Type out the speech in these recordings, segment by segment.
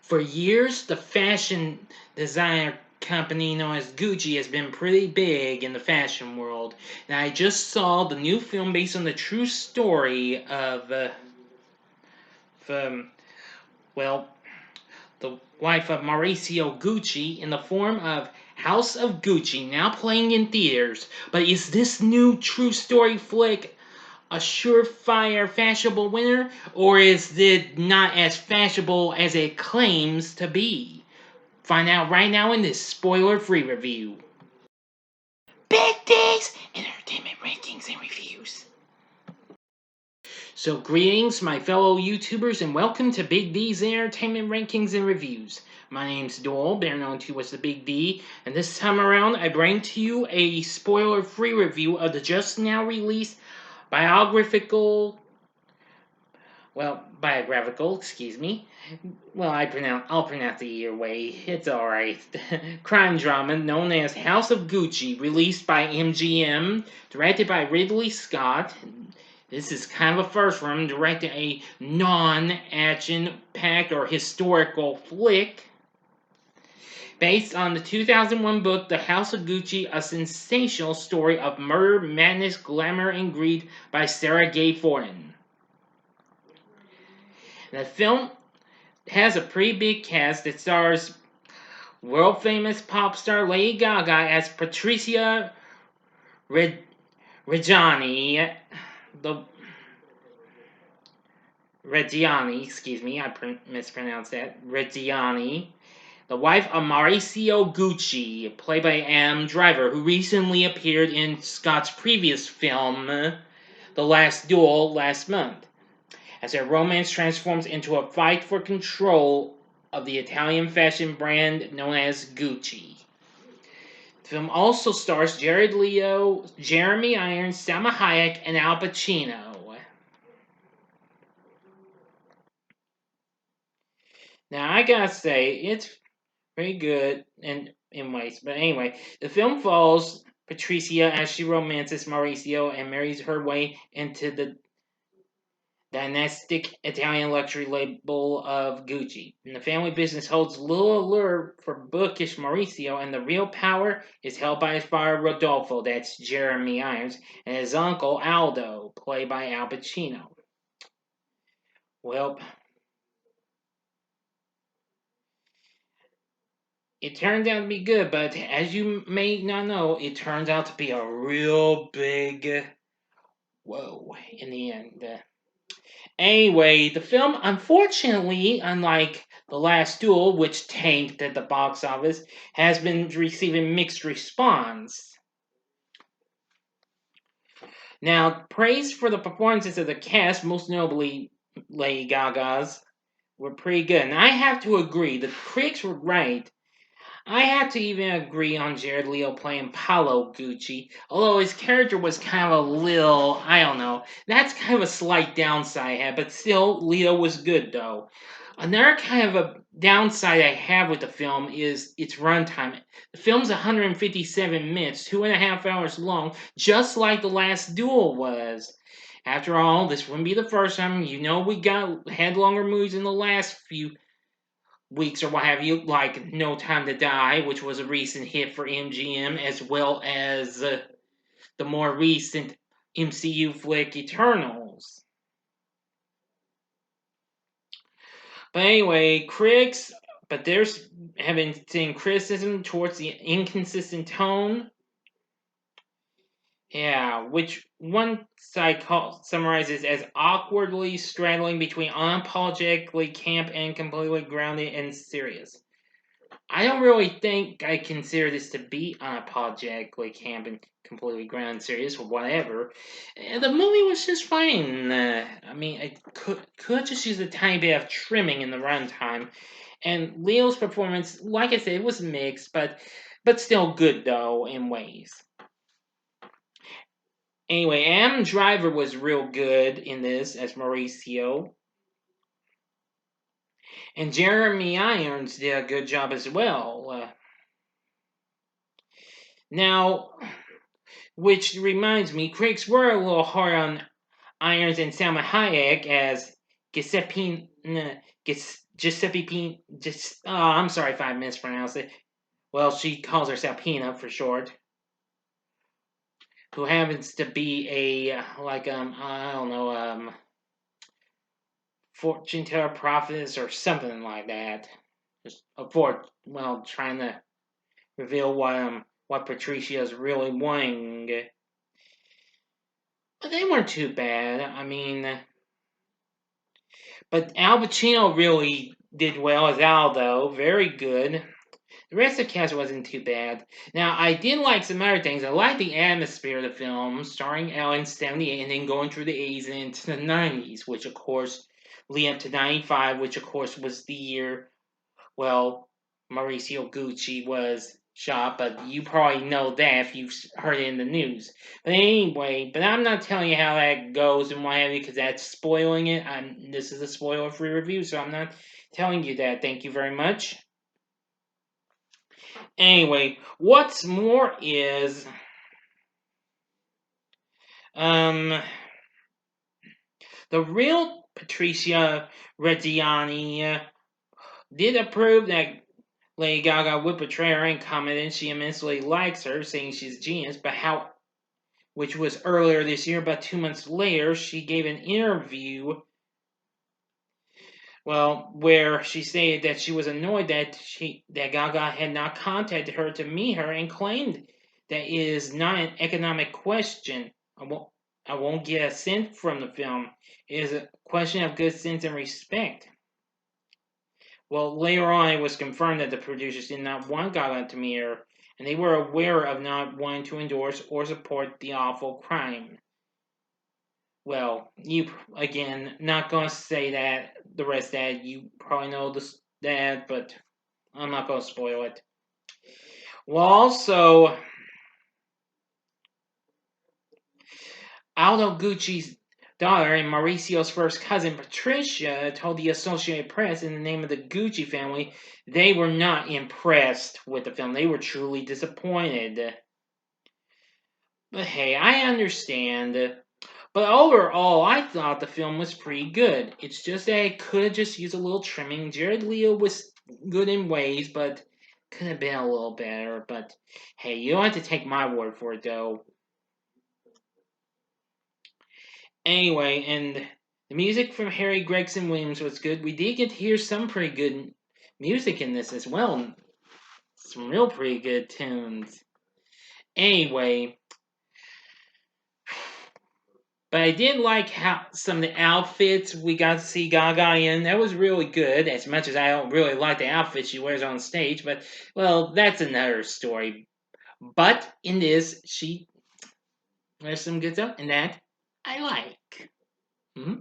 For years, the fashion designer company known as Gucci has been pretty big in the fashion world. And I just saw the new film based on the true story of, um, well, the wife of Mauricio Gucci in the form of House of Gucci, now playing in theaters. But is this new true story flick a surefire fashionable winner, or is it not as fashionable as it claims to be? Find out right now in this spoiler-free review. Big D's Entertainment Rankings and Reviews. So greetings, my fellow YouTubers, and welcome to Big D's Entertainment Rankings and Reviews. My name's Doyle, better known to as the Big D, and this time around I bring to you a spoiler-free review of the just now released biographical, excuse me. Well, I'll pronounce it your way. It's alright. Crime drama known as House of Gucci, released by MGM, directed by Ridley Scott. This is kind of a first for him, directing a non-action-packed or historical flick. Based on the 2001 book, The House of Gucci, a sensational story of murder, madness, glamour, and greed by Sarah Gay Fortin. The film has a pretty big cast that stars world-famous pop star Lady Gaga as Patricia Reggiani, I mispronounced that. Reggiani, the wife of Mauricio Gucci, played by Adam Driver, who recently appeared in Scott's previous film, The Last Duel, last month, as their romance transforms into a fight for control of the Italian fashion brand known as Gucci. The film also stars Jared Leto, Jeremy Irons, Salma Hayek, and Al Pacino. Now, I gotta say, it's pretty good in ways. But anyway, the film follows Patricia as she romances Mauricio and marries her way into the dynastic Italian luxury label of Gucci. And the family business holds little allure for bookish Mauricio, and the real power is held by his father Rodolfo, that's Jeremy Irons, and his uncle Aldo, played by Al Pacino. Well, it turned out to be good, but as you may not know, it turns out to be a real big whoa in the end. Anyway, the film, unfortunately, unlike The Last Duel, which tanked at the box office, has been receiving mixed response. Now, praise for the performances of the cast, most notably Lady Gaga's, were pretty good. And I have to agree, the critics were right. I have to even agree on Jared Leto playing Paolo Gucci, although his character was kind of a little, I don't know, that's kind of a slight downside I had, but still, Leto was good though. Another kind of a downside I have with the film is its runtime. The film's 157 minutes, 2.5 hours long, just like The Last Duel was. After all, this wouldn't be the first time. You know we had longer movies in the last few weeks or what have you, like No Time to Die, which was a recent hit for MGM, as well as the more recent MCU flick Eternals. But anyway, there's have been seeing criticism towards the inconsistent tone. Yeah, which one side summarizes as awkwardly straddling between unapologetically camp and completely grounded and serious. I don't really think I consider this to be unapologetically camp and completely ground serious or whatever. The movie was just fine. I mean, I could just use a tiny bit of trimming in the runtime. And Leo's performance, like I said, it was mixed, but still good though in ways. Anyway, Adam Driver was real good in this as Mauricio. And Jeremy Irons did a good job as well. Now, which reminds me, critics were a little hard on Irons and Salma Hayek as Giuseppe, Giuseppe oh, I'm sorry if I mispronounced it. Well, she calls herself Peanut for short. Who happens to be a I don't know fortune teller prophetess or something like that. Just trying to reveal what Patricia's really wanting. But they weren't too bad. I mean, but Al Pacino really did well as Aldo. Very good. The rest of the cast wasn't too bad. Now, I did like some other things. I liked the atmosphere of the film, starring out in 78 and then going through the 80s and into the 90s, which, of course, lead up to 95, which, of course, was the year, well, Mauricio Gucci was shot, but you probably know that if you've heard it in the news. But anyway, I'm not telling you how that goes and what have you, because that's spoiling it. This is a spoiler-free review, so I'm not telling you that. Thank you very much. Anyway, what's more is the real Patricia Reggiani did approve that Lady Gaga would portray her and commented she immensely likes her, saying she's a genius, which was earlier this year, but 2 months later, she gave an interview, where she stated that she was annoyed that Gaga had not contacted her to meet her and claimed that it is not an economic question. I won't get a cent from the film. It is a question of good sense and respect. Well, later on, it was confirmed that the producers did not want Gaga to meet her, and they were aware of not wanting to endorse or support the awful crime. Well, you again, not gonna say that the rest of that. You probably know that, but I'm not gonna spoil it. Well, also, Aldo Gucci's daughter and Mauricio's first cousin, Patricia, told the Associated Press in the name of the Gucci family they were not impressed with the film. They were truly disappointed. But hey, I understand. But overall, I thought the film was pretty good. It's just that it could have just used a little trimming. Jared Leto was good in ways, but could have been a little better. But hey, you don't have to take my word for it, though. Anyway, and the music from Harry Gregson Williams was good. We did get to hear some pretty good music in this as well. Some real pretty good tunes. Anyway, but I did like how some of the outfits we got to see Gaga in. That was really good, as much as I don't really like the outfit she wears on stage. But, well, that's another story. But in this, she wears some good stuff, and that I like. Mm-hmm.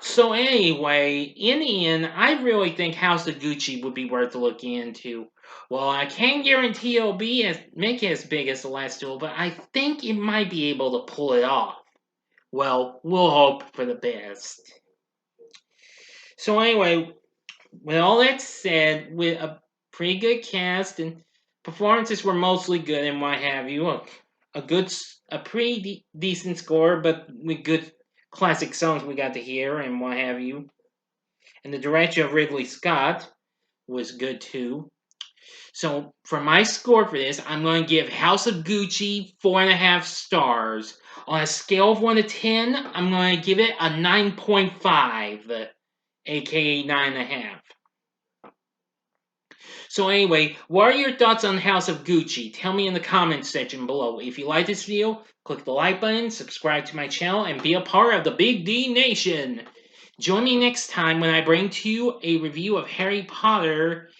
So anyway, in the end, I really think House of Gucci would be worth looking into. Well, I can't guarantee it'll make it as big as the last duel, but I think it might be able to pull it off. Well, we'll hope for the best. So anyway, with all that said, with a pretty good cast and performances were mostly good and what have you, a pretty decent score, but with good classic songs we got to hear and what have you. And the direction of Ridley Scott was good too. So for my score for this, I'm going to give House of Gucci 4.5 stars. On a scale of 1 to 10, I'm going to give it a 9.5, aka 9.5. So anyway, what are your thoughts on House of Gucci? Tell me in the comments section below. If you like this video, click the like button, subscribe to my channel, and be a part of the Big D Nation. Join me next time when I bring to you a review of Harry Potter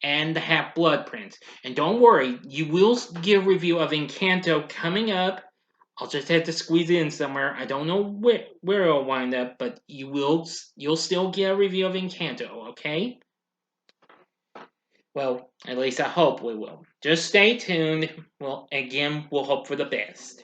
and the Half-Blood Prince. And don't worry, you will get a review of Encanto coming up. I'll just have to squeeze it in somewhere. I don't know where it'll wind up, but you'll still get a review of Encanto, okay? Well, at least I hope we will. Just stay tuned. Well, again, we'll hope for the best.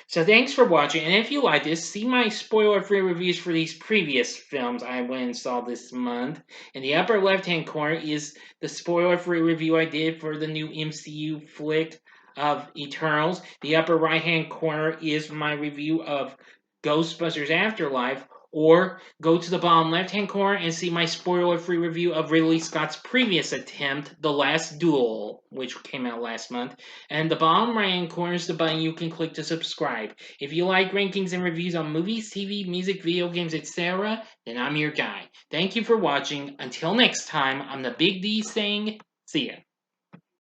So thanks for watching, and if you like this, see my spoiler-free reviews for these previous films I went and saw this month. In the upper left-hand corner is the spoiler-free review I did for the new MCU flick of Eternals. The upper right-hand corner is my review of Ghostbusters Afterlife, Or go to the bottom left hand corner and see my spoiler free review of Ridley Scott's previous attempt, The Last Duel, which came out last month. And the bottom right hand corner is the button you can click to subscribe. If you like rankings and reviews on movies, TV, music, video games, etc., then I'm your guy. Thank you for watching. Until next time, I'm the Big D saying, see ya.